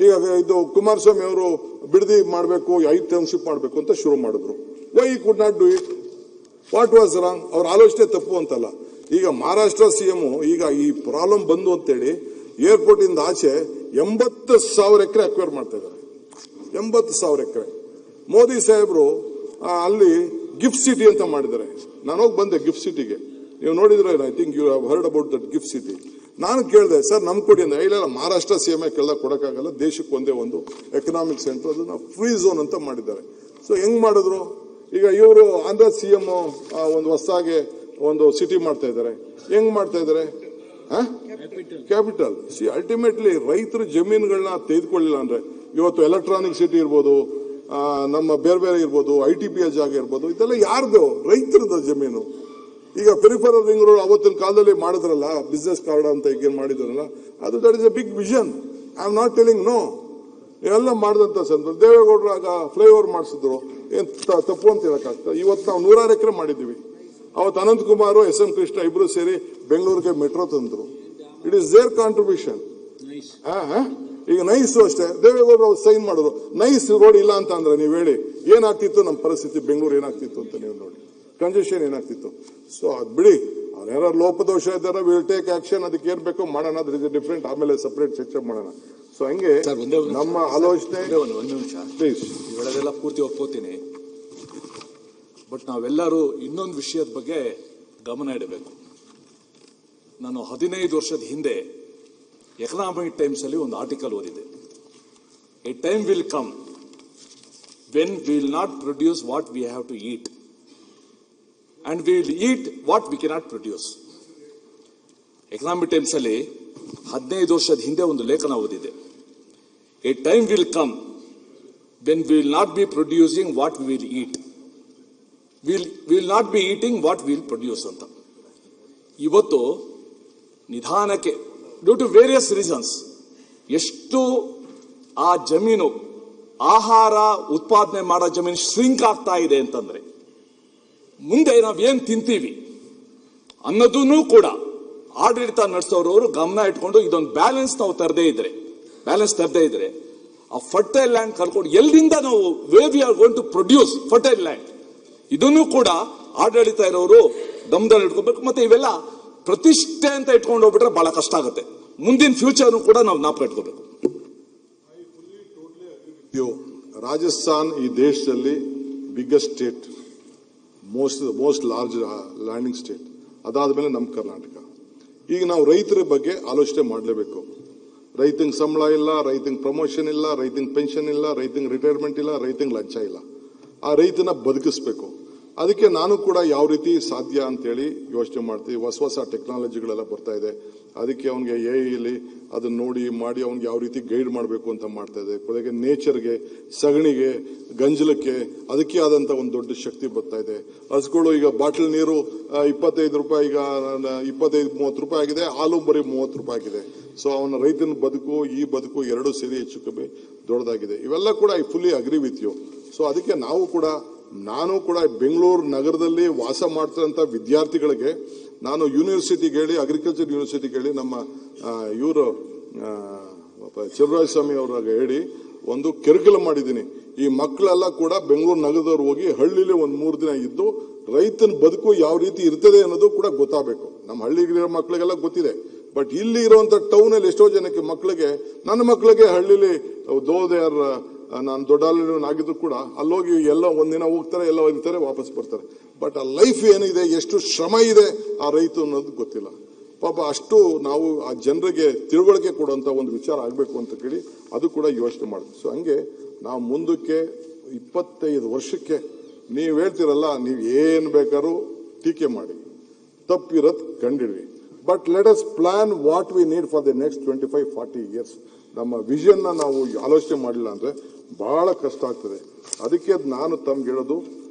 ಈಗ ಇದು ಕುಮಾರಸ್ವಾಮಿ ಅವರು ಬಿಡದಿ ಮಾಡಬೇಕು, 5 ಟೌನ್ಶಿಪ್ ಮಾಡಬೇಕು ಅಂತ ಶುರು ಮಾಡಿದ್ರು. Why could not do it? What was wrong? ಅವ್ರ ಆಲೋಚನೆ ತಪ್ಪು ಅಂತಲ್ಲ. ಈಗ ಮಹಾರಾಷ್ಟ್ರ ಸಿಎಂ ಈಗ ಈ ಪ್ರಾಬ್ಲಮ್ ಬಂದು ಅಂತೇಳಿ ಏರ್ಪೋರ್ಟ್ ಇಂದ ಆಚೆ 80,000 ಎಕರೆ ಅಕ್ವೈರ್ ಮಾಡ್ತಾ ಇದ್ದಾರೆ. 80,000 ಎಕರೆ. ಮೋದಿ ಸಾಹೇಬರು ಅಲ್ಲಿ ಗಿಫ್ಟ್ ಸಿಟಿ ಅಂತ ಮಾಡಿದ್ದಾರೆ. ನಾನು ಹೋಗಿ ಬಂದೆ ಗಿಫ್ಟ್ ಸಿಟಿಗೆ. ನೀವು ನೋಡಿದ್ರೆ, I think you have heard about that gift city. ನಾನು ಕೇಳಿದೆ, ಸರ್ ನಮ್ ಕೊಡಿ ಅಂದ್ರೆ, ಇಲ್ಲ ಮಹಾರಾಷ್ಟ್ರ ಸಿಎಂ ಕೇಳ್ದಾಗ ಕೊಡಕ್ಕಾಗಲ್ಲ, ದೇಶಕ್ಕೆ ಒಂದೇ ಒಂದು ಎಕನಾಮಿಕ್ ಸೆಂಟರ್, ಅದನ್ನ ಫ್ರೀ ಝೋನ್ ಅಂತ ಮಾಡಿದ್ದಾರೆ. ಸೊ ಹೆಂಗ್ ಮಾಡಿದ್ರು? ಈಗ ಇವರು ಆಂಧ್ರ ಸಿಎಂ ಒಂದು ಹೊಸದಾಗಿ ಒಂದು ಸಿಟಿ ಮಾಡ್ತಾ ಇದ್ದಾರೆ. ಹೆಂಗ್ ಮಾಡ್ತಾ ಇದ್ದಾರೆ? ಕ್ಯಾಪಿಟಲ್. ಅಲ್ಟಿಮೇಟ್ಲಿ ರೈತರು ಜಮೀನುಗಳನ್ನ ತೆಗೆದುಕೊಳ್ಳಿಲ್ಲ ಅಂದ್ರೆ, ಇವತ್ತು ಎಲೆಕ್ಟ್ರಾನಿಕ್ ಸಿಟಿ ಇರ್ಬೋದು, ನಮ್ಮ ಬೇರೆ ಬೇರೆ ಇರ್ಬೋದು, ITPL ಜಾಗ ಇರ್ಬೋದು, ಇದೆಲ್ಲ ಯಾರ್ದು? ರೈತರದ ಜಮೀನು. ಈಗ ಪೆರಿಫೆರಲ್ ರಿಂಗ್ ರೋಡ್ ಅವತ್ತಿನ ಕಾಲದಲ್ಲಿ ಮಾಡಿದ್ರಲ್ಲ, ಬಿಸ್ನೆಸ್ ಕಾರ್ಡ್ ಅಂತ ಈಗ ಮಾಡಿದ್ರಲ್ಲ, ಅದು that is a big vision. I am not telling no. ಎಲ್ಲ ಮಾಡಿದಂತ ಸಂದರ್ಭ ದೇವೇಗೌಡರು ಆಗ ಫ್ಲೈಓವರ್ ಮಾಡಿಸಿದ್ರು. ಏನ್ ತಪ್ಪು ಅಂತ ಹೇಳಕ್ಕಾಗ್ತದೆ? ಇವತ್ತು ನಾವು 106 ಎಕರೆ ಮಾಡಿದ್ದೀವಿ. ಅವತ್ತು ಅನಂತ್ ಕುಮಾರ್, SM ಕೃಷ್ಣ ಇಬ್ರು ಸೇರಿ ಬೆಂಗಳೂರಿಗೆ ಮೆಟ್ರೋ ತಂದ್ರು. It is their contribution. ಈಗ ನೈಸ್ ಅಷ್ಟೇ, ದೇವೇಗೌಡರು ಅವ್ರು ಸೈನ್ ಮಾಡಿದ್ರು. ನೈಸ್ ರೋಡ್ ಇಲ್ಲ ಅಂತ ಅಂದ್ರೆ ನೀವು ಹೇಳಿ ಏನಾಗ್ತಿತ್ತು ನಮ್ಮ ಪರಿಸ್ಥಿತಿ, ಬೆಂಗಳೂರು ಏನಾಗ್ತಿತ್ತು ಅಂತ ನೀವು ನೋಡಿ, ಕಂಜೆಷನ್ ಏನಾಗ್ತಿತ್ತು. ಸೊ ಅದ್ ಬಿಡಿ, ಯಾರು ಲೋಪದೋಷ ಇದ್ದಾರೆ, ವಿಲ್ ಟೇಕ್ ಆಕ್ಷನ್. ಅದಕ್ಕೆ ಏನ್ ಬೇಕೋ ಮಾಡೋಣ, ಅದ್ರ ಇಸ್ ಡಿಫ್ರೆಂಟ್. ಆಮೇಲೆ ಸಪರೇಟ್ ಚರ್ಚೆ ಮಾಡೋಣ. ಸೊ ಹಂಗೆ ನಮ್ಮ ಆಲೋಚನೆ. ಒಂದು ನಿಮಿಷ ಪ್ಲೀಸ್. ಇವೆಲ್ಲ ಪೂರ್ತಿ ಒಪ್ಕೋತೀನಿ, ಬಟ್ ನಾವೆಲ್ಲರೂ ಇನ್ನೊಂದು ವಿಷಯದ ಬಗ್ಗೆ ಗಮನ ಇಡಬೇಕು. ನಾನು 15 ವರ್ಷದ ಹಿಂದೆ ಎಕನಾಮಿಕ್ ಟೈಮ್ಸ್ ಅಲ್ಲಿ ಒಂದು ಆರ್ಟಿಕಲ್ ಓದಿದೆ. A time will come when we will not produce what we have to eat and we will eat what we cannot produce. Economic Times ಅಲ್ಲಿ 15 ವರ್ಷದ ಹಿಂದೆ ಒಂದು ಲೇಖನ ಓದಿದೆ. A time will come when we will not be producing what we will eat, we will not be eating what we will produce ಅಂತ. ಇವತ್ತು ನಿಧಾನಕ್ಕೆ due to various reasons ಎಷ್ಟು ಆ ಜಮೀನು, ಆಹಾರ ಉತ್ಪಾದನೆ ಮಾಡೋ ಜಮೀನು ಶ್ರಿಂಕ್ ಆಗ್ತಾ ಇದೆ ಅಂತಂದ್ರೆ, ಮುಂದೆ ನಾವೇನ್ ತಿಂತೀವಿ ಅನ್ನೋದನ್ನು ಕೂಡ ಆಡಳಿತ ನಡೆಸೋರವರು ಗಮನ ಇಟ್ಕೊಂಡು ಇದೊಂದು ಬ್ಯಾಲೆನ್ಸ್ ತರದೇ ಇದ್ರೆ ಆ ಫರ್ಟೈಲ್ ಲ್ಯಾಂಡ್ ಕರ್ಕೊಂಡು ಎಲ್ಲಿಂದ ನಾವು way we are going to produce fertile land, ಇದನ್ನು ಕೂಡ ಆಡಳಿತ ಇರೋರು ಗಮನದಲ್ಲಿ ಇಟ್ಕೋಬೇಕು. ಮತ್ತೆ ಇವೆಲ್ಲ ಪ್ರತಿಷ್ಠೆ ಅಂತ ಇಟ್ಕೊಂಡು ಹೋಗ್ಬಿಟ್ರೆ ಬಹಳ ಕಷ್ಟ ಆಗುತ್ತೆ. ಮುಂದಿನ ಫ್ಯೂಚರ್ ಕೂಡ ನಾವು ಜ್ಞಾಪಕ ಇಟ್ಕೋಬೇಕು. ರಾಜಸ್ಥಾನ್ ಈ ದೇಶದಲ್ಲಿ biggest state, most large landing state. ಅದಾದ್ಮೇಲೆ ನಮ್ಮ ಕರ್ನಾಟಕ. ಈಗ ನಾವು ರೈತರ ಬಗ್ಗೆ ಆಲೋಚನೆ ಮಾಡಲೇಬೇಕು. ರೈತಂಗೆ ಸಂಬಳ ಇಲ್ಲ, ರೈತಂಗೆ ಪ್ರಮೋಷನ್ ಇಲ್ಲ, ರೈತಂಗೆ ಪೆನ್ಷನ್ ಇಲ್ಲ, ರೈತಂಗೆ ರಿಟೈರ್ಮೆಂಟ್ ಇಲ್ಲ, ರೈತಂಗೆ ಲಂಚ ಇಲ್ಲ. ಆ ರೈತನ ಬದುಕಿಸ್ಬೇಕು. ಅದಕ್ಕೆ ನಾನು ಕೂಡ ಯಾವ ರೀತಿ ಸಾಧ್ಯ ಅಂತೇಳಿ ಯೋಚನೆ ಮಾಡ್ತೀವಿ. ಹೊಸ ಟೆಕ್ನಾಲಜಿಗಳೆಲ್ಲ ಬರ್ತಾ ಇದೆ. ಅದಕ್ಕೆ ಅವನಿಗೆ AI ಅದನ್ನ ನೋಡಿ ಮಾಡಿ ಅವ್ನಿಗೆ ಯಾವ ರೀತಿ ಗೈಡ್ ಮಾಡಬೇಕು ಅಂತ ಮಾಡ್ತಾ ಇದೆ. ಕೊನೆಗೆ ನೇಚರ್ಗೆ, ಸಗಣಿಗೆ, ಗಂಜಲಕ್ಕೆ ಅದಕ್ಕೆ ಆದಂತ ಒಂದು ದೊಡ್ಡ ಶಕ್ತಿ ಬರ್ತಾ ಇದೆ. ಹಸುಗಳು ಈಗ ಬಾಟಲ್ ನೀರು 25 ರೂಪಾಯಿ, ಈಗ 25-30 ರೂಪಾಯಿ ಆಗಿದೆ. ಹಾಲು ಬರೀ 30 ರೂಪಾಯಿ ಆಗಿದೆ. ಸೊ ಅವನ ರೈತನ ಬದುಕು, ಈ ಬದುಕು ಎರಡೂ ಸೇರಿ ಹೆಚ್ಚು ಕಮ್ಮಿ ದೊಡ್ಡದಾಗಿದೆ. ಇವೆಲ್ಲ ಕೂಡ I fully agree with you. So ಅದಕ್ಕೆ ನಾನು ಕೂಡ ಬೆಂಗಳೂರು ನಗರದಲ್ಲಿ ವಾಸ ಮಾಡ್ತಿರೋಂಥ ವಿದ್ಯಾರ್ಥಿಗಳಿಗೆ ನಾನು ಯೂನಿವರ್ಸಿಟಿಗೆ ಹೇಳಿ, ಅಗ್ರಿಕಲ್ಚರ್ ಯೂನಿವರ್ಸಿಟಿಗೆ ಹೇಳಿ, ನಮ್ಮ ಇವರು ಚಲುವರಾಯಸ್ವಾಮಿ ಅವ್ರಿಗೆ ಹೇಳಿ ಒಂದು ಕರಿಕ್ಯುಲಮ್ ಮಾಡಿದ್ದೀನಿ. ಈ ಮಕ್ಕಳೆಲ್ಲ ಕೂಡ ಬೆಂಗಳೂರು ನಗರದವ್ರು ಹೋಗಿ ಹಳ್ಳಿಲಿ 1-3 ದಿನ ಇದ್ದು ರೈತನ ಬದುಕು ಯಾವ ರೀತಿ ಇರ್ತದೆ ಅನ್ನೋದು ಕೂಡ ಗೊತ್ತಾಗಬೇಕು. ನಮ್ಮ ಹಳ್ಳಿಗಿರೋ ಮಕ್ಕಳಿಗೆಲ್ಲ ಗೊತ್ತಿದೆ, ಬಟ್ ಇಲ್ಲಿ ಇರುವಂತ ಟೌನ್ ಅಲ್ಲಿ ಎಷ್ಟೋ ಜನಕ್ಕೆ ನನ್ನ ಮಕ್ಕಳಿಗೆ ಹಳ್ಳಿಲಿ ನಾನು ದೊಡ್ಡ ಆಗಿದ್ರು ಕೂಡ ಅಲ್ಲೋಗಿ ಎಲ್ಲ ಒಂದಿನ ಹೋಗ್ತಾರೆ, ಎಲ್ಲ ಇರ್ತಾರೆ, ವಾಪಸ್ ಬರ್ತಾರೆ. ಬಟ್ ಆ ಲೈಫ್ ಏನಿದೆ, ಎಷ್ಟು ಶ್ರಮ ಇದೆ ಆ ರೈತ ಅನ್ನೋದು ಗೊತ್ತಿಲ್ಲ ಪಾಪ. ಅಷ್ಟು ನಾವು ಆ ಜನರಿಗೆ ತಿಳುವಳಿಕೆ ಕೊಡುವಂತ ಒಂದು ವಿಚಾರ ಆಗ್ಬೇಕು ಅಂತ ಕೇಳಿ ಅದು ಕೂಡ ಯೋಚನೆ ಮಾಡ್ತೀವಿ. ಸೊ ಹಂಗೆ ನಾವು ಮುಂದಕ್ಕೆ 25 ವರ್ಷಕ್ಕೆ ನೀವು ಹೇಳ್ತಿರಲ್ಲ, ನೀವು ಏನ್ ಬೇಕಾದ್ರೂ ಟೀಕೆ ಮಾಡಿ, ತಪ್ಪಿರತ್ ಕಂಡಿಡ್ವಿ. But let us plan what we need for the next 25-40 years. ನಮ್ಮ ವಿಷನ್ ನಾವು ಆಲೋಚನೆ ಮಾಡಿಲ್ಲ ಅಂದ್ರೆ ಬಹಳ ಕಷ್ಟ ಆಗ್ತದೆ. ಅದಕ್ಕೆ ನಾನು ತಮ್ಗೆ ಹೇಳೋದು,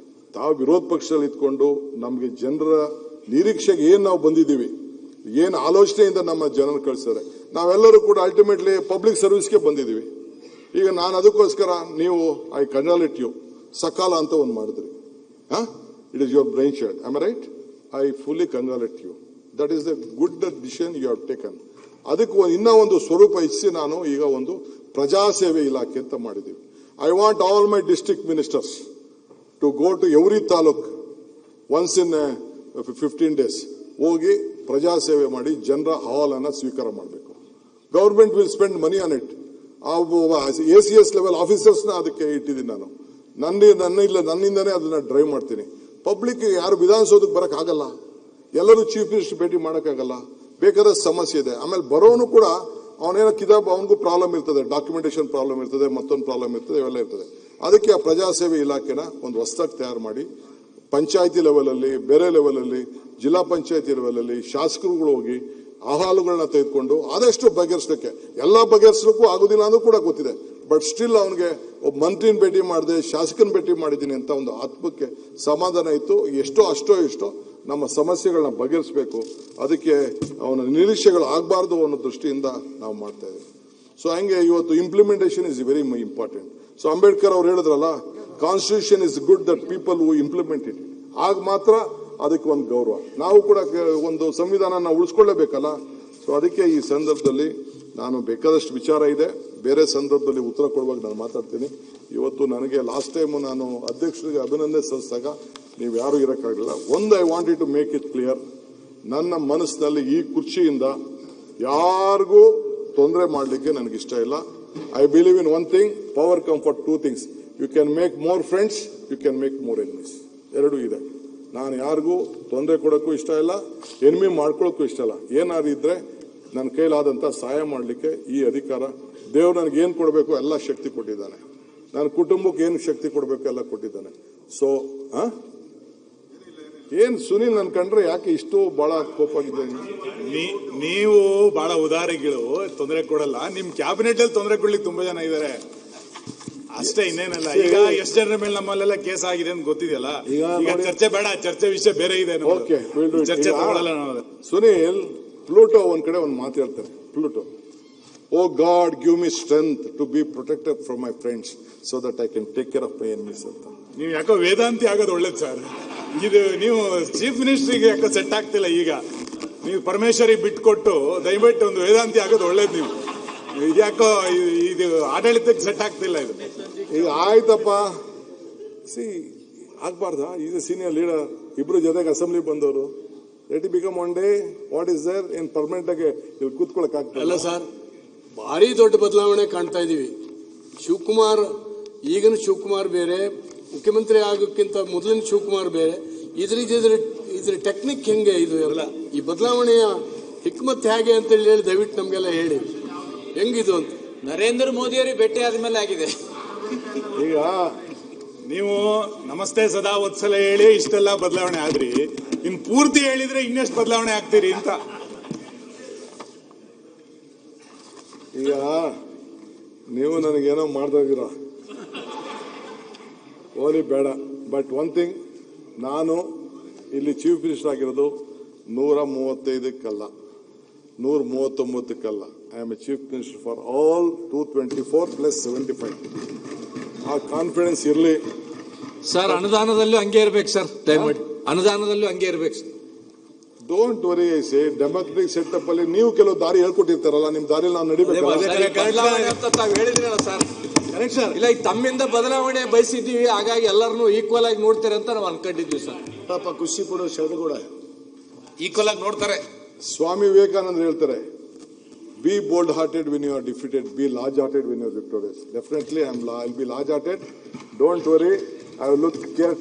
ತಾವು ವಿರೋಧ ಪಕ್ಷದಲ್ಲಿ ಇದ್ಕೊಂಡು ನಮ್ಗೆ ಜನರ ನಿರೀಕ್ಷೆಗೆ ಏನ್ ನಾವು ಬಂದಿದ್ದೀವಿ, ಏನ್ ಆಲೋಚನೆಯಿಂದ ನಮ್ಮ ಜನರು ಕಳಿಸ್ತಾರೆ, ನಾವೆಲ್ಲರೂ ಕೂಡ ಅಲ್ಟಿಮೇಟ್ಲಿ ಪಬ್ಲಿಕ್ ಸರ್ವಿಸ್ಗೆ ಬಂದಿದ್ದೀವಿ. ಈಗ ನಾನು ಅದಕ್ಕೋಸ್ಕರ ನೀವು ಐ ಕಂಗ್ರಾಚುಲೇಟ್ ಯು, ಸಕಾಲ ಅಂತ ಒಂದು ಮಾಡಿದ್ರಿ. It is your brain child, am I right? I fully congratulate you. That is the good decision you have taken. ಅದಕ್ಕೆ ಇನ್ನೂ ಒಂದು ಸ್ವರೂಪ ಇಚ್ಛೆ ನಾನು ಈಗ ಒಂದು ಪ್ರಜಾಸೇವೆ ಇಲಾಖೆ ಅಂತ ಮಾಡಿದ್ದೀವಿ. I want all my district ministers to go to every taluk once in 15 days ಹೋಗಿ ಪ್ರಜಾಸೇವೆ ಮಾಡಿ ಜನರ ಅಹವಾಲನ್ನು ಸ್ವೀಕಾರ ಮಾಡಬೇಕು. Government will spend money on it. ACS level ಆಫೀಸರ್ಸ್ನ ಅದಕ್ಕೆ ಇಟ್ಟಿದ್ದೀನಿ ನಾನು. ನನ್ನಿಂದನೇ ಅದನ್ನ ಡ್ರೈವ್ ಮಾಡ್ತೀನಿ. ಪಬ್ಲಿಕ್ ಯಾರು ವಿಧಾನಸೌಧಕ್ಕೆ ಬರೋಕ್ಕಾಗಲ್ಲ, ಎಲ್ಲರೂ ಚೀಫ್ ಮಿನಿಸ್ಟರ್ ಭೇಟಿ ಮಾಡೋಕ್ಕಾಗಲ್ಲ, ಬೇಕಾದ ಸಮಸ್ಯೆ ಇದೆ. ಆಮೇಲೆ ಬರೋನು ಕೂಡ ಅವನೇನೋ ಕಿತಾಬ್ ಅವನಿಗೂ ಪ್ರಾಬ್ಲಮ್ ಇರ್ತದೆ, ಡಾಕ್ಯುಮೆಂಟೇಶನ್ ಪ್ರಾಬ್ಲಮ್ ಇರ್ತದೆ, ಮತ್ತೊಂದು ಪ್ರಾಬ್ಲಮ್ ಇರ್ತದೆ, ಇವೆಲ್ಲ ಇರ್ತದೆ. ಅದಕ್ಕೆ ಆ ಪ್ರಜಾಸೇವೆ ಇಲಾಖೆನ ಒಂದು ಹೊಸದಾಗಿ ತಯಾರು ಮಾಡಿ ಪಂಚಾಯತಿ ಲೆವೆಲಲ್ಲಿ, ಬೇರೆ ಲೆವೆಲಲ್ಲಿ, ಜಿಲ್ಲಾ ಪಂಚಾಯತಿ ಲೆವೆಲಲ್ಲಿ ಶಾಸಕರುಗಳು ಹೋಗಿ ಅಹವಾಲುಗಳನ್ನ ತೆಗೆದುಕೊಂಡು ಆದಷ್ಟು ಬಗೆಹರಿಸಲಿಕ್ಕೆ. ಎಲ್ಲ ಬಗೆಹರಿಸಲಿಕ್ಕೂ ಆಗೋದಿಲ್ಲ ಅನ್ನೋದು ಕೂಡ ಗೊತ್ತಿದೆ. ಬಟ್ ಸ್ಟಿಲ್ ಅವನಿಗೆ ಒಬ್ಬ ಮಂತ್ರಿನ ಭೇಟಿ ಮಾಡಿದೆ, ಶಾಸಕನ ಭೇಟಿ ಮಾಡಿದ್ದೀನಿ ಅಂತ ಒಂದು ಆತ್ಮಕ್ಕೆ ಸಮಾಧಾನ ಇತ್ತು. ಎಷ್ಟೋ ನಮ್ಮ ಸಮಸ್ಯೆಗಳನ್ನ ಬಗೆಹರಿಸಬೇಕು. ಅದಕ್ಕೆ ಅವನ ನಿರೀಕ್ಷೆಗಳು ಆಗಬಾರ್ದು ಅನ್ನೋ ದೃಷ್ಟಿಯಿಂದ ನಾವು ಮಾಡ್ತಾ ಇದ್ದೀವಿ. ಸೊ ಹಂಗೆ ಇವತ್ತು implementation is very important. So Ambedkar ಅವ್ರು ಹೇಳಿದ್ರಲ್ಲ, constitution is good that people who implement it. ಆಗ ಮಾತ್ರ ಅದಕ್ಕೆ ಒಂದು ಗೌರವ. ನಾವು ಕೂಡ ಒಂದು ಸಂವಿಧಾನ ಉಳಿಸ್ಕೊಳ್ಳೇಬೇಕಲ್ಲ. ಸೊ ಅದಕ್ಕೆ ಈ ಸಂದರ್ಭದಲ್ಲಿ ನಾನು ಬೇಕಾದಷ್ಟು ವಿಚಾರ ಇದೆ, ಬೇರೆ ಸಂದರ್ಭದಲ್ಲಿ ಉತ್ತರ ಕೊಡುವಾಗ ನಾನು ಮಾತಾಡ್ತೀನಿ. ಇವತ್ತು ನನಗೆ ಲಾಸ್ಟ್ ಟೈಮ್ ನಾನು ಅಧ್ಯಕ್ಷರಿಗೆ ಅಭಿನಂದನೆ ಸಲ್ಲಿಸಿದಾಗ ನೀವು ಯಾರು ಇರೋಕ್ಕಾಗಲಿಲ್ಲ. I wanted to make it clear, ನನ್ನ ಮನಸ್ಸಿನಲ್ಲಿ ಈ ಕುರ್ಚಿಯಿಂದ ಯಾರಿಗೂ ತೊಂದರೆ ಮಾಡಲಿಕ್ಕೆ ನನಗಿಷ್ಟ ಇಲ್ಲ. I believe in one thing, power come for 2 things. You can make more friends, you can make more enemies. ಎರಡೂ ಇದೆ. ನಾನು ಯಾರಿಗೂ ತೊಂದರೆ ಕೊಡೋಕ್ಕೂ ಇಷ್ಟ ಇಲ್ಲ, ಎನಿಮಿ ಮಾಡ್ಕೊಳ್ಳೋಕ್ಕೂ ಇಷ್ಟ ಇಲ್ಲ. ಏನಾದ್ರು ಇದ್ರೆ ನನ್ನ ಕೈಲಾದಂಥ ಸಹಾಯ ಮಾಡಲಿಕ್ಕೆ ಈ ಅಧಿಕಾರ ದೇವ್ರು ನನಗೆ ಏನು ಕೊಡಬೇಕು ಎಲ್ಲ ಶಕ್ತಿ ಕೊಟ್ಟಿದ್ದಾನೆ. ನನ್ನ ಕುಟುಂಬಕ್ಕೆ ಏನು ಶಕ್ತಿ ಕೊಡಬೇಕು ಎಲ್ಲ ಕೊಟ್ಟಿದ್ದಾನೆ. ಸೊ ಏನ್ ಸುನೀಲ್ ನನ್ ಕಂಡ್ರೆ ಯಾಕೆ ಇಷ್ಟು ಬಹಳ ಕೋಪ ಆಗಿದೆ? ನೀವು ಬಹಳ ಉದಾರಿಗಳು, ತೊಂದರೆ ಕೊಡಲ್ಲ. ನಿಮ್ ಕ್ಯಾಬಿನೆಟ್ ಅಲ್ಲಿ ತೊಂದರೆ ಕೊಡ್ಲಿಕ್ಕೆ ತುಂಬಾ ಜನ ಇದಾರೆ ಅಷ್ಟೇ, ಇನ್ನೇನಲ್ಲ. ಈಗ ಎಷ್ಟು ಜನರ ಮೇಲೆ ನಮ್ಮಲ್ಲೆಲ್ಲ ಕೇಸ್ ಆಗಿದೆ ಅಂತ ಗೊತ್ತಿದೆಯಲ್ಲ. ಈಗ ಚರ್ಚೆ ಬೇಡ, ಚರ್ಚೆ ವಿಷಯ ಬೇರೆ ಇದೆ. ಚರ್ಚೆ ತಗೊಳ್ಳಲ್ಲ ನಾವು. ಸುನೀಲ್, ಪ್ಲೂಟೋ ಒಂದ್ ಕಡೆ ಒಂದು ಮಾತು ಹೇಳ್ತಾರೆ. Pluto, O God give me strength to be protected from my friends so that I can take care of my enemies ಅಂತ. ನೀವು ಯಾಕೋ ವೇದಾಂತಿ ಆಗೋದು ಒಳ್ಳೇದು ಸರ್. ಇದು ನೀವು ಚೀಫ್ ಮಿನಿಸ್ಟ್ರಿಗೆ ಯಾಕೋ ಸೆಟ್ ಆಗ್ತಿಲ್ಲ. ಈಗ ನೀವು ಪರಮೇಶ್ವರಿಗೆ ಬಿಟ್ಕೊಟ್ಟು ದಯವಿಟ್ಟು ಒಂದು ವೇದಾಂತಿ ಆಗೋದು ಒಳ್ಳೇದು. ನೀವು ಯಾಕೋ ಇದು ಆಡಳಿತಕ್ಕೆ ಸೆಟ್ ಆಗ್ತಿಲ್ಲ. ಇದು ಈಗ ಆಯ್ತಪ್ಪ, ಆಗ್ಬಾರ್ದ? ಈಸ್ ಎ ಸೀನಿಯರ್ ಲೀಡರ್, ಇಬ್ರು ಜೊತೆಗೆ ಅಸೆಂಬ್ಲಿ ಬಂದವರು. Let it become one day what is there in permanent ಆಗಿ ಇಲ್ಲಿ ಕೂತ್ಕೊಳಕ್ ಆಗ್ತದೆ? ಅಲ್ಲ ಸರ್, ಭಾರಿ ದೊಡ್ಡ ಬದಲಾವಣೆ ಕಾಣ್ತಾ ಇದೀವಿ. ಶಿವಕುಮಾರ್, ಈಗಿನ ಶಿವಕುಮಾರ್ ಬೇರೆ, ಮುಖ್ಯಮಂತ್ರಿ ಆಗೋಕ್ಕಿಂತ ಮೊದಲಿನ ಶಿವಕುಮಾರ್ ಬೇರೆ. ಇದ್ರ ಟೆಕ್ನಿಕ್ ಹೆಂಗೆ ಇದು ಎಲ್ಲ? ಈ ಬದಲಾವಣೆಯ ಹಿಕ್ಮತ್ ಹೇಗೆ ಅಂತ ಹೇಳಿ ದಯವಿಟ್ಟು ನಮ್ಗೆಲ್ಲ ಹೇಳಿ, ಹೆಂಗಿದು ಅಂತ. ನರೇಂದ್ರ ಮೋದಿ ಅವರಿಗೆ ಭೇಟಿ ಆದ್ಮೇಲೆ ಆಗಿದೆ. ಈಗ ನೀವು ನಮಸ್ತೆ ಸದಾ ವತ್ಸಲ ಹೇಳಿ ಇಷ್ಟೆಲ್ಲ ಬದಲಾವಣೆ ಆದ್ರಿ, ಇನ್ ಪೂರ್ತಿ ಹೇಳಿದ್ರೆ ಇನ್ನೆಷ್ಟು ಬದಲಾವಣೆ ಆಗ್ತೀರಿ ಅಂತ. ಈಗ ನೀವು ನನಗೇನೋ ಮಾಡ್ತಾ ಇದ್ದೀರಾ, ಓಲಿ ಬೇಡ. ಬಟ್ ಒನ್ ಥಿಂಗ್, ನಾನು ಇಲ್ಲಿ ಚೀಫ್ ಮಿನಿಸ್ಟರ್ ಆಗಿರೋದು 135ಕ್ಕಲ್ಲ, 139ಕ್ಕಲ್ಲ. I am a chief minister for all 224 + 75. ಆ ಕಾನ್ಫಿಡೆನ್ಸ್ ಇರಲಿ ಸರ್. ಅನುದಾನದಲ್ಲೂ ಹಂಗೆ ಇರ್ಬೇಕು ಸರ್, ದಯಮಾಡಿ ಅನುದಾನದಲ್ಲೂ ಹಂಗೆ ಇರ್ಬೇಕು sir. Don't worry. I say democratic setup ಅಲ್ಲಿ ನೀವು ಕೆಲವು ದಾರಿ ಹೇಳ್ಕೊಟ್ಟಿರ್ತಾರಲ್ಲ, ನಿಮ್ ದಾರಿಯಲ್ಲಿ ನಾವು ನಡಿಬೇಕು. ಬದಲಾವಣೆ ಅಂತ ತಾವು ಹೇಳಿದ್ರಲ್ಲ ಸರ್. ಇಲ್ಲ, ಈಗ ತಮ್ಮಿಂದ ಬದಲಾವಣೆ ಬಯಸಿದ್ದೀವಿ, ಹಾಗಾಗಿ ಎಲ್ಲರನ್ನೂ ಈಕ್ವಲ್ ಆಗಿ ನೋಡ್ತಾರೆ ಅಂತ ನಾವು ಅನ್ಕೊಂಡಿದ್ವಿ ಸರ್. ಪಾಪ ಖುಷಿ ಪಡೋ ಶಬ್ದ ಕೂಡ ಈಕ್ವಲ್ ಆಗಿ ನೋಡ್ತಾರೆ. ಸ್ವಾಮಿ ವಿವೇಕಾನಂದ ಹೇಳ್ತಾರೆ, B bold hearted when you are defeated, be large hearted when you are victorious. Definitely I'll be large hearted. Don't worry, I will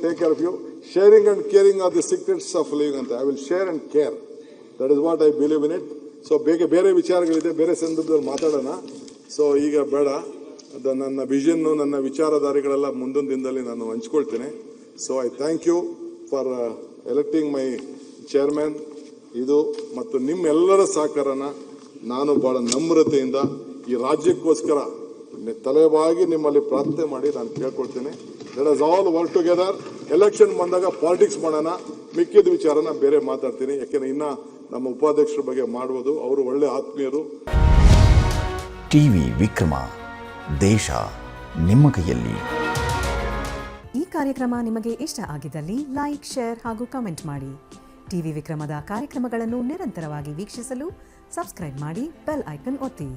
take care of you. Sharing and caring are the secrets of living ಅಂತ. I will share and care. That is what I believe in it. So ಬೇರೆ ವಿಚಾರಗಳಿದೆ, ಬೇರೆ ಸಂದರ್ಭದಲ್ಲಿ ಮಾತಾಡೋಣ. So ಈಗ ಬೇಡ, ನನ್ನ vision, ನನ್ನ ವಿಚಾರಧಾರೆಗಳೆಲ್ಲ ಮುಂದಿನ ದಿನದಲ್ಲಿ ನಾನು ಹಂಚ್ಕೊಳ್ತೇನೆ. So I thank you for electing my chairman. ಇದು ಮತ್ತು ನಿಮ್ಮೆಲ್ಲರ ಸಹಕಾರನ ನಾನು ಬಹಳ ನಮ್ರತೆಯಿಂದ ಈ ರಾಜ್ಯಕ್ಕೋಸ್ಕರ ತಲೆಬಾಗಿ ನಿಮ್ಮಲ್ಲಿ ಪ್ರಾರ್ಥನೆ ಮಾಡಿ ನಾನು ಕೇಳ್ಕೊಳ್ತೇನೆ. Let us all work together. Election ಬಂದಾಗ ಪಾಲಿಟಿಕ್ಸ್ ಮಾಡೋಣ, ಮಿಕ್ಕಿದ ವಿಚಾರನ ಬೇರೆ ಮಾತಾಡ್ತೀನಿ. ಯಾಕೆಂದ್ರೆ ಇನ್ನ ನಮ್ಮ ಉಪಾಧ್ಯಕ್ಷರ ಬಗ್ಗೆ ಮಾಡುವುದು, ಅವರು ಒಳ್ಳೆ ಆತ್ಮೀಯರು. ಟಿವಿ ವಿಕ್ರಮ, ದೇಶ ನಿಮ್ಮ ಕೈಯಲ್ಲಿ. ಈ ಕಾರ್ಯಕ್ರಮ ನಿಮಗೆ ಇಷ್ಟ ಆಗಿದ್ದಲ್ಲಿ ಲೈಕ್, ಶೇರ್ ಹಾಗೂ ಕಮೆಂಟ್ ಮಾಡಿ. ಟಿವಿ ವಿಕ್ರಮದ ಕಾರ್ಯಕ್ರಮಗಳನ್ನು ನಿರಂತರವಾಗಿ ವೀಕ್ಷಿಸಲು ಸಬ್ಸ್ಕ್ರೈಬ್ ಮಾಡಿ, ಬೆಲ್ ಐಕನ್ ಒತ್ತಿ.